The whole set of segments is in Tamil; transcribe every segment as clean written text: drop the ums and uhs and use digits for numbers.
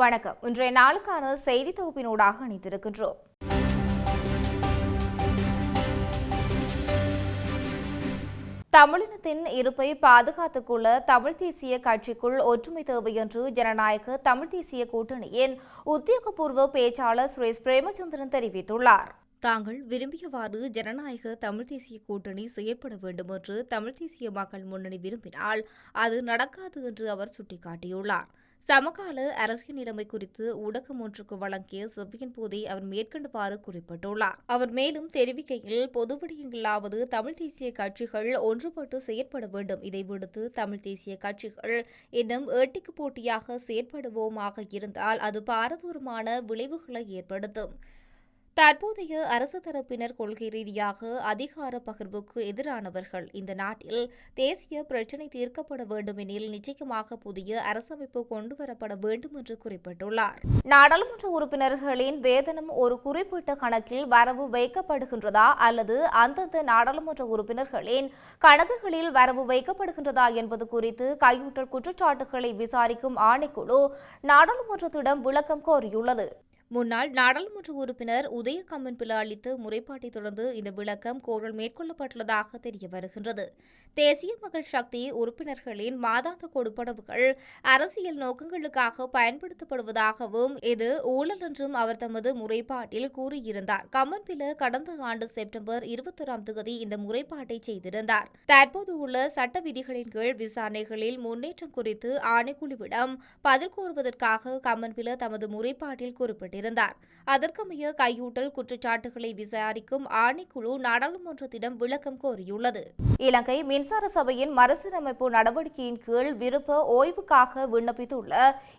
வணக்கம். இன்றைய நாளுக்கான செய்தி தொகுப்பினூடாக இணைந்திருக்கின்றோம். தமிழினத்தின் இருப்பை பாதுகாத்துக் கொள்ள தமிழ் தேசிய கட்சிக்குள் ஒற்றுமை தேவை என்று ஜனநாயக தமிழ் தேசிய கூட்டணியின் உத்தியோகபூர்வ பேச்சாளர் சுரேஷ் பிரேமச்சந்திரன் தெரிவித்துள்ளார். தாங்கள் விரும்பியவாறு ஜனநாயக தமிழ் தேசிய கூட்டணி செயற்பட வேண்டும் என்று தமிழ் தேசிய மக்கள் முன்னணி விரும்பினால் அது நடக்காது என்று அவர் சுட்டிக்காட்டியுள்ளார். சமகால அரசியல் நிலைமை குறித்து ஊடகம் ஒன்றுக்கு வழங்கிய செவ்வியின் போதே அவர் மேற்கண்டவாறு குறிப்பிட்டுள்ளார். அவர் மேலும் தெரிவிக்கையில், பொது விடயங்களாவது தமிழ் தேசிய கட்சிகள் ஒன்றுபட்டு செயற்பட வேண்டும். இதை விடுத்து தமிழ் தேசிய கட்சிகள் இன்னும் ஏட்டிக்கு போட்டியாக செயற்படுவோமாக இருந்தால் அது பாரதூரமான விளைவுகளை ஏற்படுத்தும். தற்போதைய அரசு தரப்பினர் கொள்கை ரீதியாக அதிகார பகிர்வுக்கு எதிரானவர்கள். இந்த நாட்டில் தேசிய பிரச்சினை தீர்க்கப்பட வேண்டும் எனில் நிச்சயமாக புதிய அரசமைப்பு கொண்டுவரப்பட வேண்டும் என்று குறிப்பிட்டுள்ளார். நாடாளுமன்ற உறுப்பினர்களின் வேதனம் ஒரு குறிப்பிட்ட கணக்கில் வரவு வைக்கப்படுகின்றதா அல்லது அந்தந்த நாடாளுமன்ற உறுப்பினர்களின் கணக்குகளில் வரவு வைக்கப்படுகின்றதா என்பது குறித்து கையூட்டல் குற்றச்சாட்டுகளை விசாரிக்கும் ஆணைக்குழு நாடாளுமன்றத்திடம் விளக்கம் கோரியுள்ளது. முன்னாள் நாடாளுமன்ற உறுப்பினர் உதய கம்மன்பில அளித்த முறைப்பாட்டை தொடர்ந்து இந்த விளக்கம் கோரல் மேற்கொள்ளப்பட்டுள்ளதாக தெரிய வருகின்றது. தேசிய மக்கள் சக்தி உறுப்பினர்களின் மாதாந்த கொடுப்பனவுகள் அரசியல் நோக்கங்களுக்காக பயன்படுத்தப்படுவதாகவும் இது ஊழல் என்றும் அவர் தமது முறைப்பாட்டில் கூறியிருந்தார். கம்மன்பில கடந்த ஆண்டு செப்டம்பர் 21 இந்த முறைப்பாட்டை செய்திருந்தார். தற்போது உள்ள சட்ட விதிகளின் கீழ் விசாரணைகளில் முன்னேற்றம் குறித்து ஆணைக்குழுவிடம் பதில் கோருவதற்காக கம்மன்பில தமது முறைப்பாட்டில் குறிப்பிட்டார். அதற்கமைய கையூட்டல் குற்றச்சாட்டுகளை விசாரிக்கும் ஆணைக்குழு நாடாளுமன்றத்திடம் விளக்கம் கோரியுள்ளது. இலங்கை மின்சார சபையின் மறுசீரமைப்பு நடவடிக்கையின் கீழ் விருப்ப ஓய்வுக்காக விண்ணப்பித்துள்ள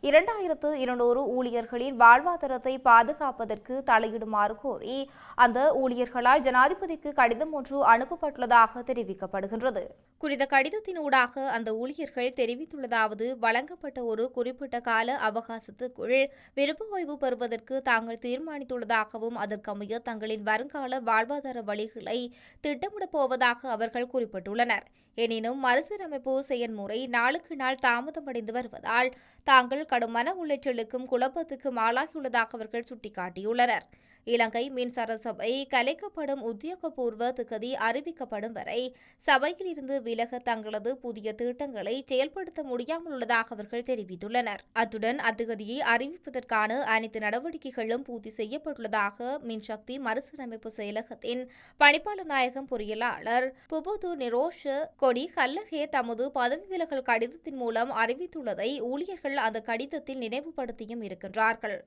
2200 ஊழியர்களின் வாழ்வாதாரத்தை பாதுகாப்பதற்கு தலையிடுமாறு கோரி அந்த ஊழியர்களால் ஜனாதிபதிக்கு கடிதம் ஒன்று அனுப்பப்பட்டுள்ளதாக தெரிவிக்கப்படுகின்றது. குறித்த கடிதத்தினூடாக அந்த ஊழியர்கள் தெரிவித்துள்ளதாவது, வழங்கப்பட்ட ஒரு குறிப்பிட்ட கால அவகாசத்துக்குள் விருப்ப ஓய்வு பெறுவதற்கு தாங்கள் தீர்மானித்துள்ளதாகவும் அதற்கமைய தங்களின் வருங்கால வாழ்வாதார வழிகளை திட்டமிடப் போவதாக அவர்கள் குறிப்பிட்டுள்ளனர். எனினும் மறுசீரமைப்பு செயல்முறை நாளுக்கு நாள் தாமதமடைந்து வருவதால் தாங்கள் கடும் மன உளைச்சலுக்கும் குழப்பத்துக்கும் ஆளாகியுள்ளதாக அவர்கள் சுட்டிக்காட்டியுள்ளனர். இலங்கை மின்சார சபை கலைக்கப்படும் உத்தியோகபூர்வ திகதி அறிவிக்கப்படும் வரை சபையில் இருந்து விலக தங்களது புதிய திட்டங்களை செயல்படுத்த முடியாமல் உள்ளதாக அவர்கள் தெரிவித்துள்ளனர். அத்துடன் அத்திகதியை அறிவிப்பதற்கான அனைத்து நடவடிக்கைகளும் பூர்த்தி செய்யப்பட்டுள்ளதாக மின்சக்தி மறுசீரமைப்பு செயலகத்தின் பணிப்பாளர் நாயகம் பொறியியலாளர் புபுது நிரோஷ கொடி கல்லகே தமது பதவி விலகல் கடிதத்தின் மூலம் அறிவித்துள்ளதை ஊழியர்கள் அந்த கடிதத்தில் நினைவுபடுத்தியும் இருக்கின்றார்கள்.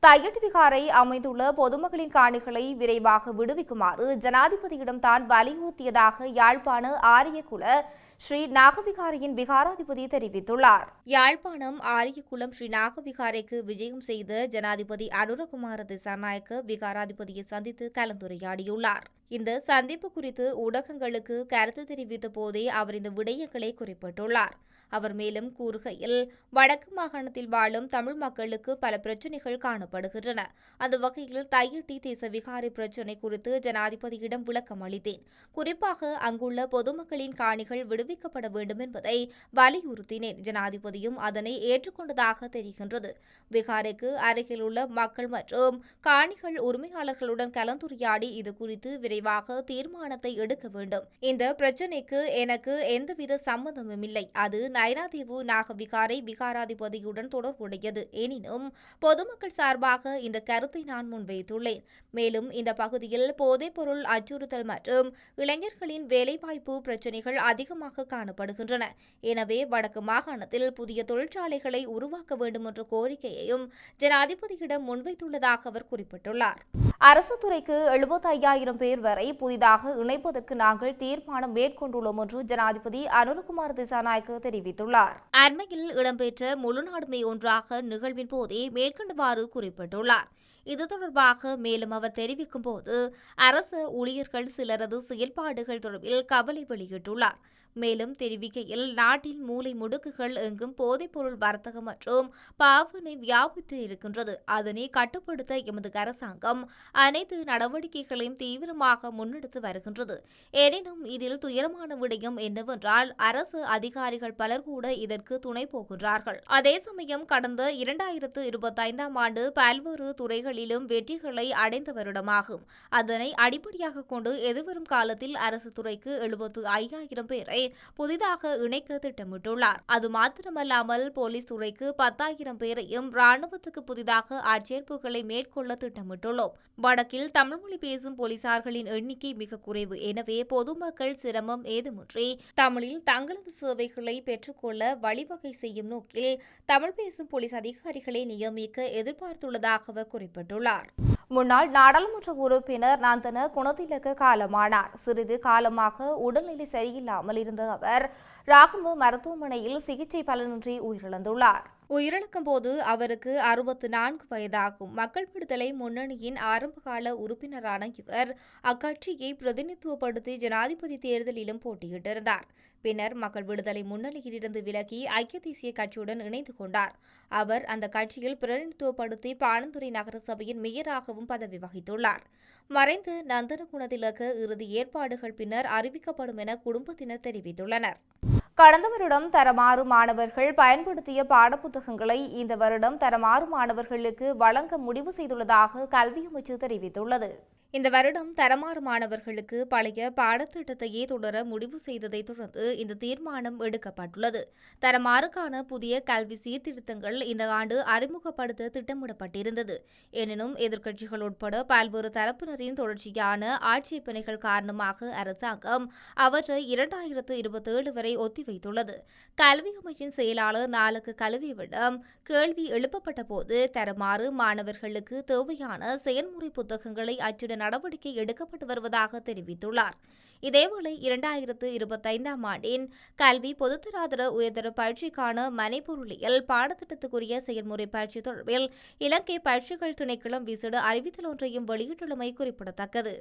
தையட்டு விகாரை அமைந்துள்ள பொதுமக்களின் காணிகளை விரைவாக விடுவிக்குமாறு ஜனாதிபதியிடம் தான் வலியுறுத்தியதாக யாழ்ப்பாண ஆரியகுல ஸ்ரீ நாகவிகாரையின் விகாராதிபதி தெரிவித்துள்ளார். யாழ்ப்பாணம் ஆரியகுளம் ஸ்ரீ நாகவிகாரைக்கு விஜயம் செய்த ஜனாதிபதி அனுரகுமார திசாநாயக்க விகாராதிபதியை சந்தித்து கலந்துரையாடியுள்ளார். இந்த சந்திப்பு குறித்து ஊடகங்களுக்கு கருத்து தெரிவித்த போதே அவர் இந்த விடயங்களை குறிப்பிட்டுள்ளார். அவர் மேலும் கூறுகையில், வடக்கு மாகாணத்தில் வாழும் தமிழ் மக்களுக்கு பல பிரச்சினைகள் காணப்படுகின்றன. அந்த வகையில் தையிட்டி தேச விகாரை பிரச்சினை குறித்து ஜனாதிபதியிடம் விளக்கம் அளித்தேன். குறிப்பாக அங்குள்ள பொதுமக்களின் காணிகள் விடுவிக்கப்பட வேண்டும் என்பதை வலியுறுத்தினேன். ஜனாதிபதியும் அதனை ஏற்றுக்கொண்டதாக தெரிகின்றது. விகாரைக்கு அருகில் உள்ள மக்கள் மற்றும் காணிகள் உரிமையாளர்களுடன் கலந்துரையாடி இது குறித்து விரைவாக தீர்மானத்தை எடுக்க வேண்டும். இந்த பிரச்சினைக்கு எனக்கு எந்தவித சம்பந்தமும் இல்லை. அது நயனாதீவு நாகவிகாரை விகாராதிபதியுடன் தொடர்புடையது. எனினும் பொதுமக்கள் சார்பாக இந்த கருத்தை நான் முன்வைத்துள்ளேன். மேலும் இந்த பகுதியில் போதைப்பொருள் அச்சுறுத்தல் மற்றும் இளைஞர்களின் வேலைவாய்ப்பு பிரச்சினைகள் அதிகமாக காணப்படுகின்றன. எனவே வடக்கு மாகாணத்தில் புதிய தொழிற்சாலைகளை உருவாக்க வேண்டும் என்ற கோரிக்கையையும் ஜனாதிபதியிடம் முன்வைத்துள்ளதாக அவர் குறிப்பிட்டுள்ளார். அரசு துறைக்கு 75,000 பேர் வரை புதிதாக இணைப்பதற்கு நாங்கள் தீர்மானம் மேற்கொண்டுள்ளோம் என்று ஜனாதிபதி அனுரகுமார திசாநாயக்க தெரிவித்துள்ளார். அண்மையில் இடம்பெற்ற முழுநாடுமை ஒன்றாக நிகழ்வின் போதே மேற்கண்டவாறு குறிப்பிட்டுள்ளார். இது தொடர்பாக மேலும் அவர் தெரிவிக்கும் போது, அரசு ஊழியர்கள் சிலரது செயல்பாடுகள் தொடர்பில் கவலை வெளியிட்டுள்ளார். மேலும் தெரிவிக்கையில் நாட்டில் மூலை முடுக்குகள் எங்கும் போதைப்பொருள் வர்த்தகம் மற்றும் பாவனை வியாபித்து இருக்கின்றது. அதனை கட்டுப்படுத்த எமது அரசாங்கம் அனைத்து நடவடிக்கைகளையும் தீவிரமாக முன்னெடுத்து வருகின்றது. எனினும் இதில் துயரமான விடயம் என்னவென்றால் அரசு அதிகாரிகள் பலர் கூட இதற்கு துணை போகின்றார்கள். அதே சமயம் கடந்த 2025ஆம் ஆண்டு பல்வேறு துறைகளிலும் வெற்றிகளை அடைந்த வருடமாகும். அதனை அடிப்படையாக கொண்டு எதிர்வரும் காலத்தில் அரசு துறைக்கு 75,000 பேரை புதிதாக இணைக்க திட்டமிட்டுள்ளார். அது மாத்திரமல்லாமல் போலீஸ் துறைக்கு 10,000 பேரையும் ராணுவத்துக்கு புதிதாக ஆட்சேர்ப்புகளை மேற்கொள்ள திட்டமிட்டுள்ளோம். வடக்கில் தமிழ் மொழி பேசும் போலீசார்களின் எண்ணிக்கை மிக குறைவு. எனவே பொதுமக்கள் சிரமம் ஏதுமின்றி தமிழில் தங்களது சேவைகளை பெற்றுக்கொள்ள வழிவகை செய்யும் நோக்கில் தமிழ் பேசும் போலீஸ் அதிகாரிகளை நியமிக்க எதிர்பார்த்துள்ளதாக அவர் குறிப்பிட்டுள்ளார். முன்னாள் நாடாளுமன்ற உறுப்பினர் நந்தன குணதிலக காலமானார். சிறிது காலமாக உடல்நிலை சரியில்லாமல் இருந்த அவர் ராகம மருத்துவமனையில் சிகிச்சை பலனின்றி உயிரிழந்துள்ளார். உயிரிழக்கும் போது அவருக்கு 64 வயதாகும். மக்கள் விடுதலை முன்னணியின் ஆரம்பகால உறுப்பினரான இவர் அக்கட்சியை பிரதிநிதித்துவப்படுத்தி ஜனாதிபதி தேர்தலிலும் போட்டியிட்டிருந்தார். பின்னர் மக்கள் விடுதலை முன்னணியிலிருந்து விலகி ஐக்கிய தேசிய கட்சியுடன் இணைந்து கொண்டார். அவர் அந்த கட்சியில் பிரதிநிதித்துவப்படுத்தி பாணந்துறை நகர சபையின் மேயராகவும் பதவி வகித்துள்ளார். மறைந்த நந்தன குணதிலக இறுதி ஏற்பாடுகள் பின்னர் அறிவிக்கப்படும் என குடும்பத்தினர் தெரிவித்துள்ளனர். கடந்த வருடம் தரமாறு மாணவர்கள் பயன்படுத்திய பாடப்புத்தகங்களை இந்த வருடம் தரமாறு மாணவர்களுக்கு வழங்க முடிவு செய்துள்ளதாக கல்வி அமைச்சு தெரிவித்துள்ளது. இந்த வருடம் தரமாறு மாணவர்களுக்கு பழைய பாடத்திட்டத்தையே தொடர முடிவு செய்ததை தொடர்ந்து இந்த தீர்மானம் எடுக்கப்பட்டுள்ளது. தரமாறுக்கான புதிய கல்வி சீர்திருத்தங்கள் இந்த ஆண்டு அறிமுகப்படுத்த திட்டமிடப்பட்டிருந்தது. எனினும் எதிர்க்கட்சிகள் உட்பட பல்வேறு தரப்பினரின் தொடர்ச்சியான ஆட்சேபனைகள் காரணமாக அரசாங்கம் அவற்றை 2027 வரை ஒத்திவைத்துள்ளது. கல்வி அமைச்சின் செயலாளர் நாளுக்கு கல்வியிடம் கேள்வி எழுப்பப்பட்ட போது தரமாறு மாணவர்களுக்கு தேவையான செயல்முறை புத்தகங்களை அச்சிட நடவடிக்கை எடுக்கப்பட்டு வருவதாக தெரிவித்துள்ளார். இதேவேளை 2025ஆம் ஆண்டின் கல்வி பொதுத்தராதர உயர்தர பயிற்சிக்கான மனைப்பொருளியல் பாடத்திட்டத்துக்குரிய செயல்முறை பயிற்சி தொடர்பில் இலங்கை பயிற்சிகள் திணைக்களம் விசேட அறிவித்தல் ஒன்றையும் வெளியிட்டுள்ளமை குறிப்பிடத்தக்கது.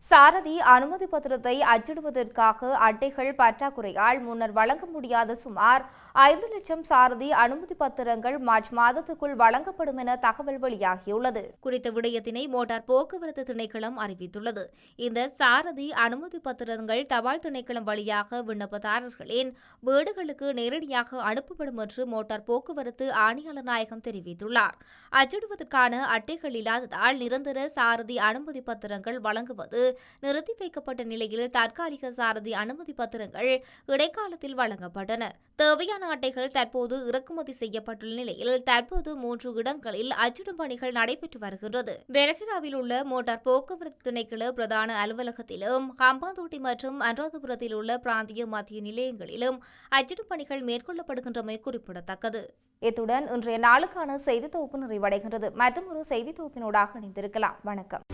சாரதி அனுமதி பத்திரத்தை அச்சிடுவதற்காக அட்டைகள் பற்றாக்குறையால் முன்னர் வழங்க முடியாத சுமார் 5 லட்சம் சாரதி அனுமதி பத்திரங்கள் மார்ச் மாதத்துக்குள் வழங்கப்படும் என தகவல் வெளியாகியுள்ளது. குறித்த விடயத்தினை மோட்டார் போக்குவரத்து திணைக்களம் அறிவித்துள்ளது. இந்த சாரதி அனுமதி பத்திரங்கள் தபால் திணைக்களம் வழியாக விண்ணப்பதாரர்களின் வீடுகளுக்கு நேரடியாக அனுப்பப்படும் என்று மோட்டார் போக்குவரத்து ஆணையாளர் நாயகம் தெரிவித்துள்ளார். அச்சிடுவதற்கான அட்டைகள் இல்லாததால் நிரந்தர சாரதி அனுமதி பத்திரங்கள் வழங்குவது நிறுத்தி வைக்கப்பட்ட நிலையில் தற்காலிக சாரதி அனுமதி பத்திரங்கள் இடைக்காலத்தில் வழங்கப்பட்டன. தேவையான அட்டைகள் தற்போது இறக்குமதி செய்யப்பட்டுள்ள நிலையில் தற்போது 3 இடங்களில் அச்சிடும் பணிகள் நடைபெற்று வருகிறது. பெரகிராவில் உள்ள மோட்டார் போக்குவரத்து திணைக்கள பிரதான அலுவலகத்திலும் ஹம்பாந்தோட்டை மற்றும் அனுராதபுரத்தில் உள்ள பிராந்திய மத்திய நிலையங்களிலும் அச்சிடும் பணிகள் மேற்கொள்ளப்படுகின்றமை குறிப்பிடத்தக்கது. இத்துடன் இன்றைய நாளுக்கான செய்தி தொகுப்பு நிறைவடைகின்றது. மற்றும் ஒரு செய்தி தொகுப்பினூடாக இணைந்திருக்கலாம். வணக்கம்.